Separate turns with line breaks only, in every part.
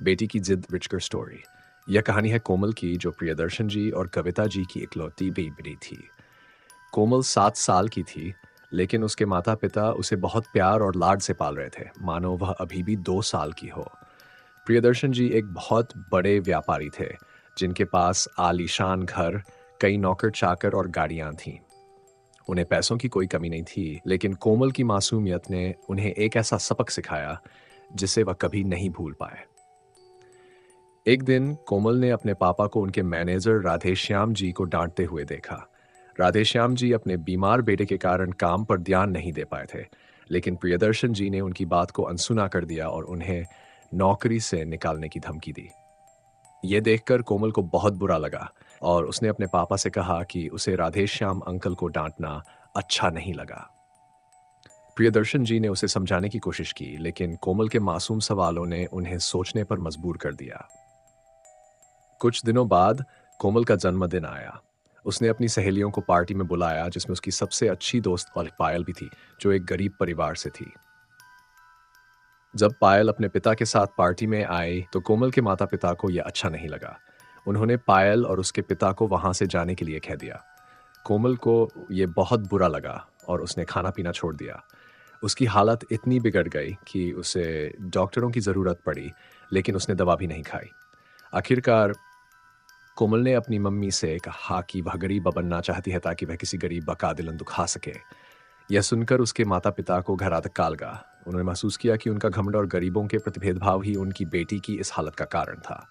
बेटी की जिद रिचकर स्टोरी। यह कहानी है कोमल की, जो प्रियदर्शन जी और कविता जी की इकलौती बेटी थी। कोमल 7 साल की थी, लेकिन उसके माता पिता उसे बहुत प्यार और लाड से पाल रहे थे, मानो वह अभी भी 2 साल की हो। प्रियदर्शन जी एक बहुत बड़े व्यापारी थे, जिनके पास आलीशान घर, कई नौकर चाकर और गाड़ियां थीं। उन्हें पैसों की कोई कमी नहीं थी, लेकिन कोमल की मासूमियत ने उन्हें एक ऐसा सबक सिखाया जिसे वह कभी नहीं भूल पाए। एक दिन कोमल ने अपने पापा को उनके मैनेजर राधेश्याम जी को डांटते हुए देखा। राधेश्याम जी अपने बीमार बेटे के कारण काम पर ध्यान नहीं दे पाए थे, लेकिन प्रियदर्शन जी ने उनकी बात को अनसुना कर दिया और उन्हें नौकरी से निकालने की धमकी दी। ये देखकर कोमल को बहुत बुरा लगा और उसने अपने पापा से कहा कि उसे राधेश्याम अंकल को डांटना अच्छा नहीं लगा। प्रियदर्शन जी ने उसे समझाने की कोशिश की, लेकिन कोमल के मासूम सवालों ने उन्हें सोचने पर मजबूर कर दिया। कुछ दिनों बाद कोमल का जन्मदिन आया। उसने अपनी सहेलियों को पार्टी में बुलाया, जिसमें उसकी सबसे अच्छी दोस्त पायल भी थी, जो एक गरीब परिवार से थी। जब पायल अपने पिता के साथ पार्टी में आई, तो कोमल के माता पिता को यह अच्छा नहीं लगा। उन्होंने पायल और उसके पिता को वहां से जाने के लिए कह दिया। कोमल को यह बहुत बुरा लगा और उसने खाना पीना छोड़ दिया। उसकी हालत इतनी बिगड़ गई कि उसे डॉक्टरों की जरूरत पड़ी, लेकिन उसने दवा भी नहीं खाई। आखिरकार कोमल ने अपनी मम्मी से कहा कि वह गरीब बनना चाहती है ताकि वह किसी गरीब का दिल दुखा सके। यह सुनकर उसके माता पिता को घरातक काल गा। उन्होंने महसूस किया कि उनका घमंड और गरीबों के प्रति भेदभाव ही उनकी बेटी की इस हालत का कारण था।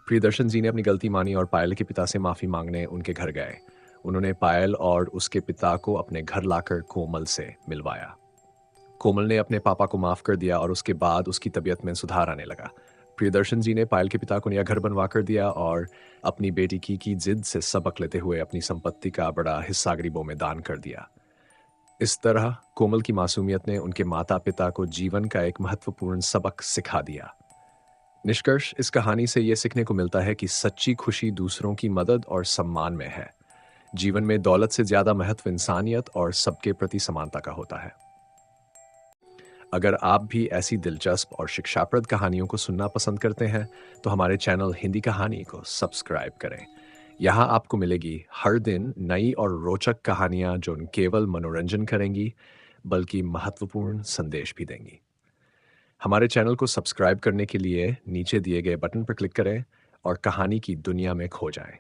प्रियदर्शन जी ने अपनी गलती मानी और पायल के पिता से माफी मांगने उनके घर गए। उन्होंने पायल और उसके पिता को अपने घर लाकर कोमल से मिलवाया। कोमल ने अपने पापा को माफ कर दिया और उसके बाद उसकी तबीयत में सुधार आने लगा। प्रियदर्शन जी ने पायल के पिता को नया घर बनवा कर दिया और अपनी बेटी की जिद से सबक लेते हुए अपनी संपत्ति का बड़ा हिस्सा गरीबों में दान कर दिया। इस तरह कोमल की मासूमियत ने उनके माता पिता को जीवन का एक महत्वपूर्ण सबक सिखा दिया। निष्कर्ष इस कहानी से यह सीखने को मिलता है कि सच्ची खुशी दूसरों की मदद और सम्मान में है। जीवन में दौलत से ज्यादा महत्व इंसानियत और सबके प्रति समानता का होता है। अगर आप भी ऐसी दिलचस्प और शिक्षाप्रद कहानियों को सुनना पसंद करते हैं, तो हमारे चैनल हिंदी कहानी को सब्सक्राइब करें। यहाँ आपको मिलेगी हर दिन नई और रोचक कहानियाँ, जो न केवल मनोरंजन करेंगी, बल्कि महत्वपूर्ण संदेश भी देंगी। हमारे चैनल को सब्सक्राइब करने के लिए नीचे दिए गए बटन पर क्लिक करें और कहानी की दुनिया में खो जाएं।